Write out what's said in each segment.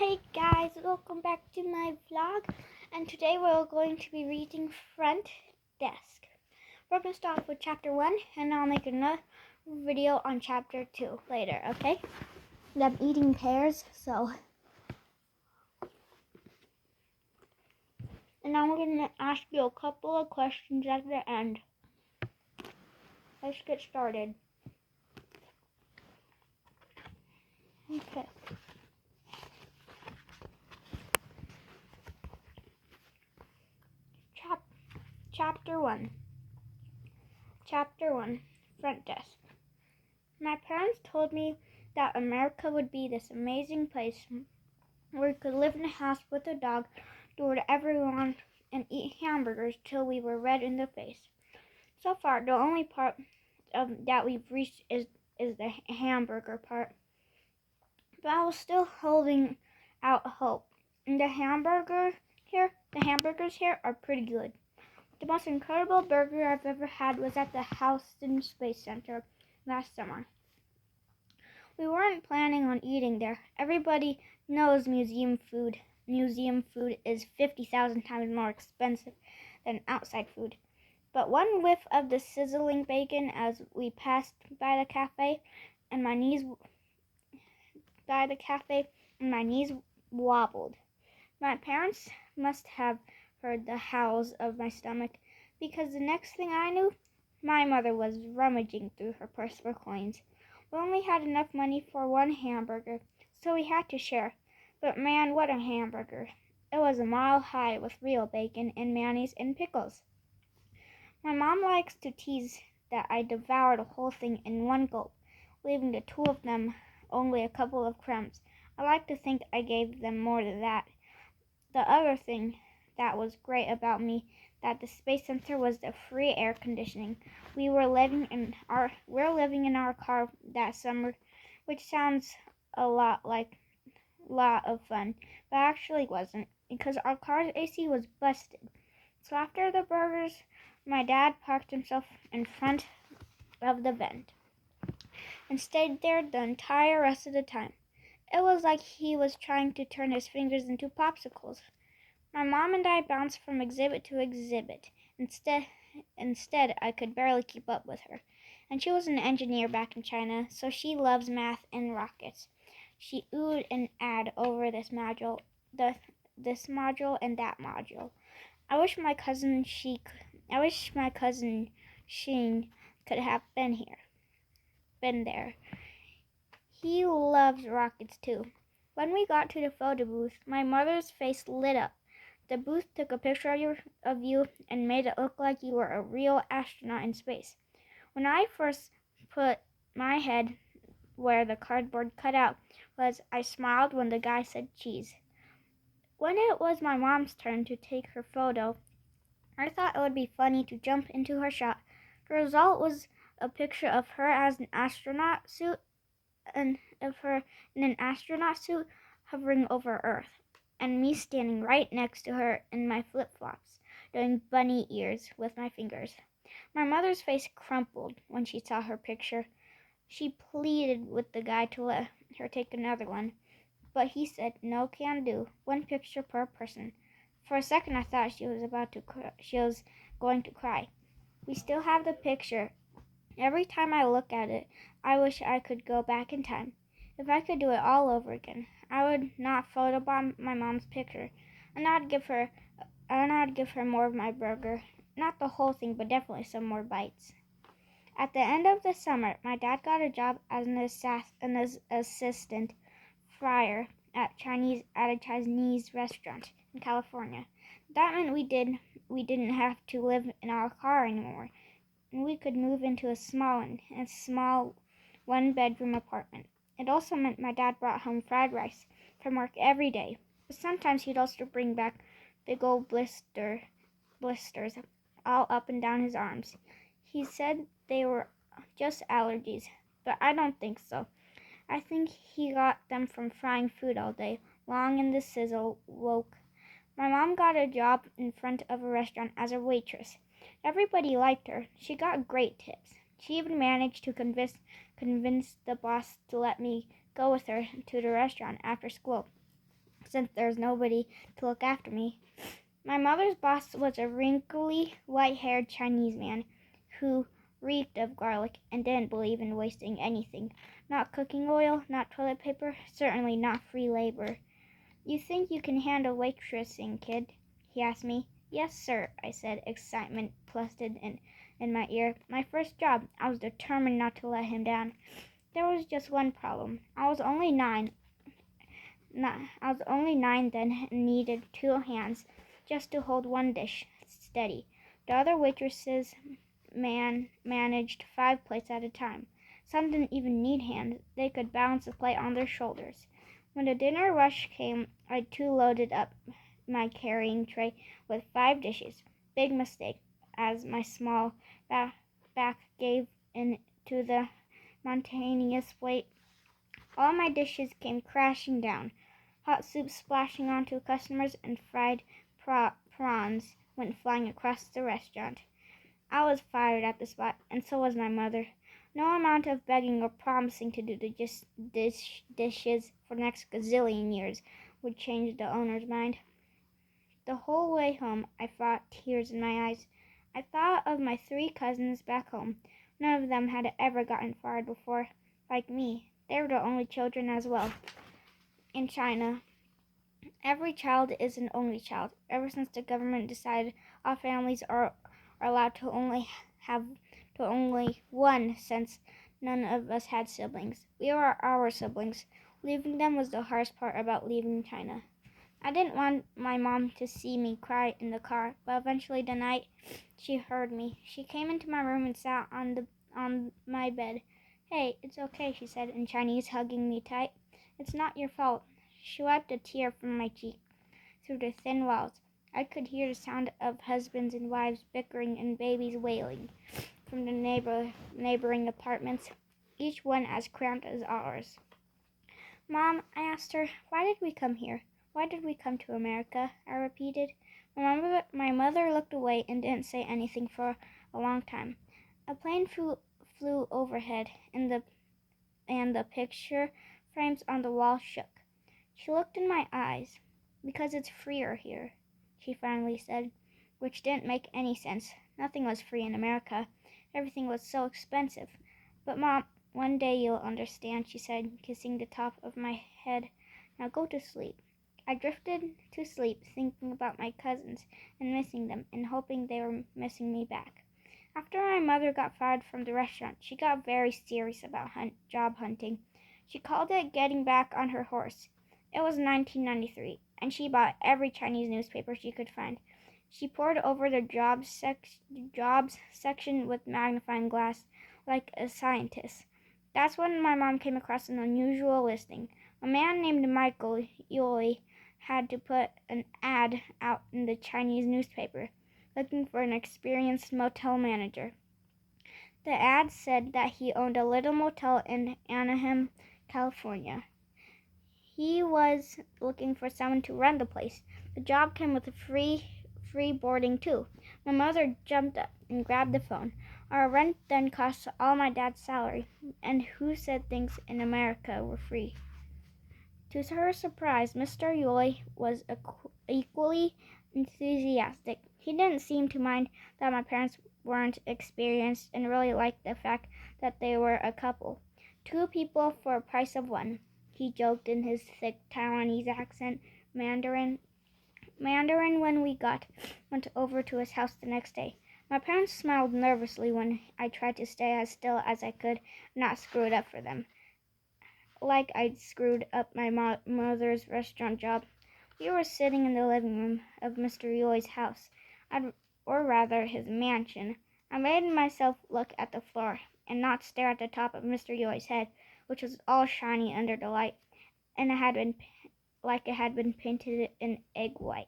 Hey guys, welcome back to my vlog, and today we're going to be reading Front Desk. We're going to start with chapter 1 and I'll make another video on chapter 2 later, okay? I'm eating pears, and I'm going to ask you a couple of questions at the end. Let's get started. Okay. Chapter 1. Chapter 1, Front Desk. My parents told me that America would be this amazing place where we could live in a house with a dog, do whatever we want, and eat hamburgers till we were red in the face. So far, the only part that we've reached is the hamburger part. But I was still holding out hope. And the hamburgers here are pretty good. The most incredible burger I've ever had was at the Houston Space Center last summer. We weren't planning on eating there. Everybody knows museum food. Museum food is 50,000 times more expensive than outside food. But one whiff of the sizzling bacon as we passed by the cafe, and my knees wobbled. My parents must have heard the howls of my stomach, because the next thing I knew, my mother was rummaging through her purse for coins. We only had enough money for one hamburger, so we had to share. But man, what a hamburger. It was a mile high with real bacon and mayonnaise and pickles. My mom likes to tease that I devoured the whole thing in one gulp, leaving the two of them only a couple of crumbs. I like to think I gave them more than that. The other thing that was great about me that the Space Center was the free air conditioning. We're living in our car that summer, which sounds a lot of fun, but actually wasn't, because our car's AC was busted. So after the burgers, my dad parked himself in front of the vent and stayed there the entire rest of the time. It was like he was trying to turn his fingers into popsicles. My mom and I bounced from exhibit to exhibit. Instead, I could barely keep up with her. And she was an engineer back in China, so she loves math and rockets. She oohed and ahed over this module and that module. I wish my cousin Sheen could have been there. He loves rockets too. When we got to the photo booth, my mother's face lit up. The booth took a picture of you and made it look like you were a real astronaut in space. When I first put my head where the cardboard cutout was, I smiled when the guy said cheese. When it was my mom's turn to take her photo, I thought it would be funny to jump into her shot. The result was a picture of her as an astronaut suit and of her in an astronaut suit hovering over Earth, and me standing right next to her in my flip-flops, doing bunny ears with my fingers. My mother's face crumpled when she saw her picture. She pleaded with the guy to let her take another one, but he said no can do, one picture per person. For a second I thought she was going to cry. We still have the picture. Every time I look at it, I wish I could go back in time. If I could do it all over again, I would not photobomb my mom's picture, and I'd give her more of my burger. Not the whole thing, but definitely some more bites. At the end of the summer, my dad got a job as an assistant fryer at a Chinese restaurant in California. That meant we didn't have to live in our car anymore, and we could move into a small one-bedroom apartment. It also meant my dad brought home fried rice from work every day, but sometimes he'd also bring back big old blisters all up and down his arms. He said they were just allergies, but I don't think so. I think he got them from frying food all day long in the sizzle wok. My mom got a job in front of a restaurant as a waitress. Everybody liked her. She got great tips. She even managed to convince the boss to let me go with her to the restaurant after school. since there's nobody to look after me. My mother's boss was a wrinkly, white-haired Chinese man who reeked of garlic and didn't believe in wasting anything. Not cooking oil, not toilet paper, certainly not free labor. "You think you can handle waitressing, kid?" he asked me. "Yes, sir," I said, excitement pulsed in my ear. My first job. I was determined not to let him down. There was just one problem. I was only 9 then and needed 2 hands just to hold one dish steady. The other waitresses managed 5 plates at a time. Some didn't even need hands. They could balance the plate on their shoulders. When the dinner rush came, I too loaded up my carrying tray with 5 dishes. Big mistake, as my small back gave in to the mountainous weight. All my dishes came crashing down. Hot soup splashing onto customers and fried prawns went flying across the restaurant. I was fired at the spot, and so was my mother. No amount of begging or promising to do the dishes for the next gazillion years would change the owner's mind. The whole way home I fought tears in my eyes. I thought of my 3 cousins back home. None of them had ever gotten fired before, like me. They were the only children as well. In China, every child is an only child. Ever since the government decided all families are allowed to only have one, since none of us had siblings. We were our siblings. Leaving them was the hardest part about leaving China. I didn't want my mom to see me cry in the car, but eventually the night she heard me. She came into my room and sat on my bed. "Hey, it's okay," she said in Chinese, hugging me tight. "It's not your fault." She wiped a tear from my cheek. Through the thin walls, I could hear the sound of husbands and wives bickering and babies wailing from the neighboring apartments, each one as cramped as ours. "Mom," I asked her, "why did we come here? Why did we come to America?" I repeated. My mother looked away and didn't say anything for a long time. A plane flew overhead, and the picture frames on the wall shook. She looked in my eyes. "Because it's freer here," she finally said, which didn't make any sense. Nothing was free in America. Everything was so expensive. "But Mom, one day you'll understand," she said, kissing the top of my head. "Now go to sleep." I drifted to sleep, thinking about my cousins and missing them, and hoping they were missing me back. After my mother got fired from the restaurant, she got very serious about job hunting. She called it getting back on her horse. It was 1993, and she bought every Chinese newspaper she could find. She pored over the jobs section with magnifying glass like a scientist. That's when my mom came across an unusual listing. A man named Michael Yoi had to put an ad out in the Chinese newspaper, looking for an experienced motel manager. The ad said that he owned a little motel in Anaheim, California. He was looking for someone to run the place. The job came with free boarding too. My mother jumped up and grabbed the phone. Our rent then cost all my dad's salary, and who said things in America were free? To her surprise, Mr. Yoi was equally enthusiastic. He didn't seem to mind that my parents weren't experienced and really liked the fact that they were a couple. 2 people for a price of 1, he joked in his thick Taiwanese accent. Mandarin when we went over to his house the next day. My parents smiled nervously when I tried to stay as still as I could, not screw it up for them, like I'd screwed up my mother's restaurant job. We were sitting in the living room of Mr. Yoi's house, or rather his mansion. I made myself look at the floor and not stare at the top of Mr. Yoi's head, which was all shiny under the light, and it had been painted in egg white.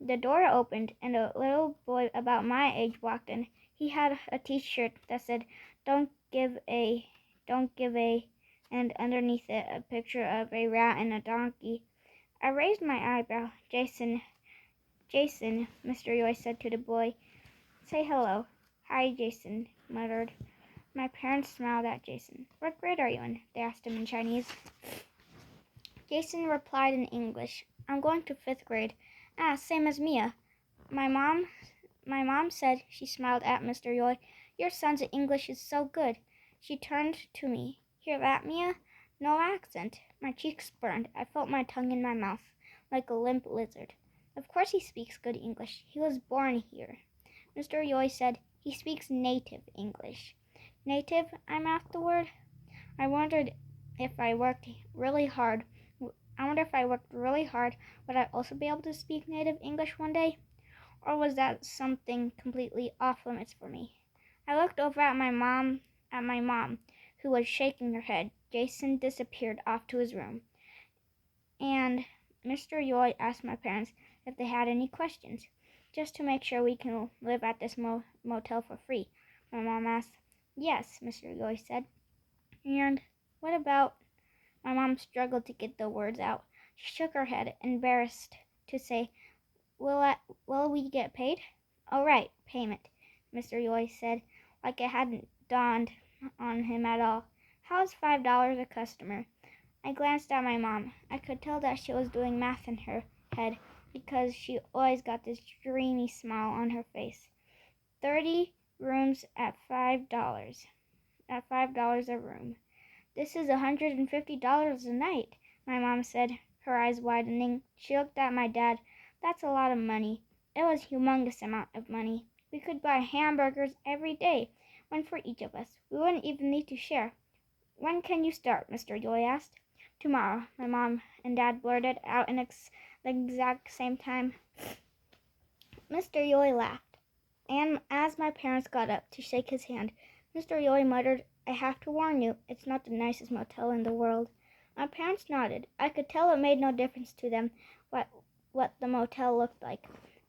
The door opened, and a little boy about my age walked in. He had a T-shirt that said, don't give a," and underneath it a picture of a rat and a donkey. I raised my eyebrow. Jason, Mr. Yoi said to the boy. "Say hello." "Hi," Jason muttered. My parents smiled at Jason. "What grade are you in?" they asked him in Chinese. Jason replied in English, I'm going to 5th grade. Ah, same as Mia. My mom said, she smiled at Mr. Yoy, your son's English is so good. She turned to me. Hear that, Mia? No accent. My cheeks burned. I felt my tongue in my mouth, like a limp lizard. Of course he speaks good English. He was born here. Mr. Yoy said, he speaks native English. Native? I mouthed the word. I wondered if I worked really hard, would I also be able to speak native English one day? Or was that something completely off limits for me? I looked over at my mom, who was shaking her head. Jason disappeared off to his room. And Mr. Yoy asked my parents if they had any questions, just to make sure we can live at this motel for free. My mom asked. Yes, Mr. Yoy said. And what about... My mom struggled to get the words out. She shook her head, embarrassed to say, Will we get paid? Oh, right, payment, Mr. Yoy said, like it hadn't dawned on him at all. How's $5 a customer? I glanced at my mom. I could tell that she was doing math in her head because she always got this dreamy smile on her face. 30 rooms at $5. At $5 a room. This is $150 a night, my mom said, her eyes widening. She looked at my dad. That's a lot of money. It was a humongous amount of money. We could buy hamburgers every day, one for each of us. We wouldn't even need to share. When can you start? Mr. Yoy asked. Tomorrow, my mom and dad blurted out in the exact same time. Mr. Yoy laughed, and as my parents got up to shake his hand, Mr. Yoy muttered, I have to warn you, it's not the nicest motel in the world. My parents nodded. I could tell it made no difference to them what the motel looked like.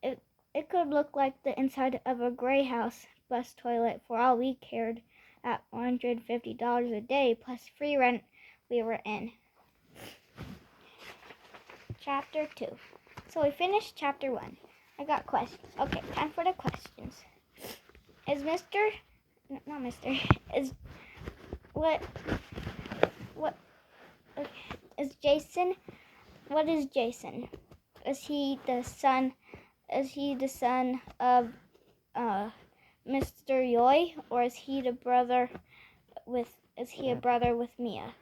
It could look like the inside of a Grey House bus toilet for all we cared. At $150 a day plus free rent, we were in. Chapter 2. So we finished Chapter 1. I got questions. Okay, time for the questions. Is Jason, what is Jason? Is he the son of Mr. Yoy, or is he a brother with Mia?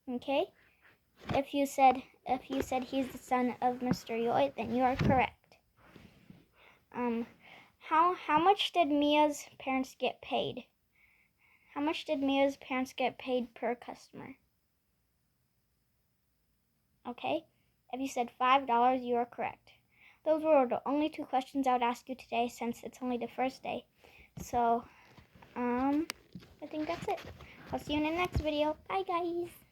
Okay? If you said he's the son of Mr. Yoy, then you are correct. How much did Mia's parents get paid? How much did Mia's parents get paid per customer? Okay? If you said $5, you are correct. Those were the only 2 questions I would ask you today since it's only the first day. So, I think that's it. I'll see you in the next video. Bye, guys.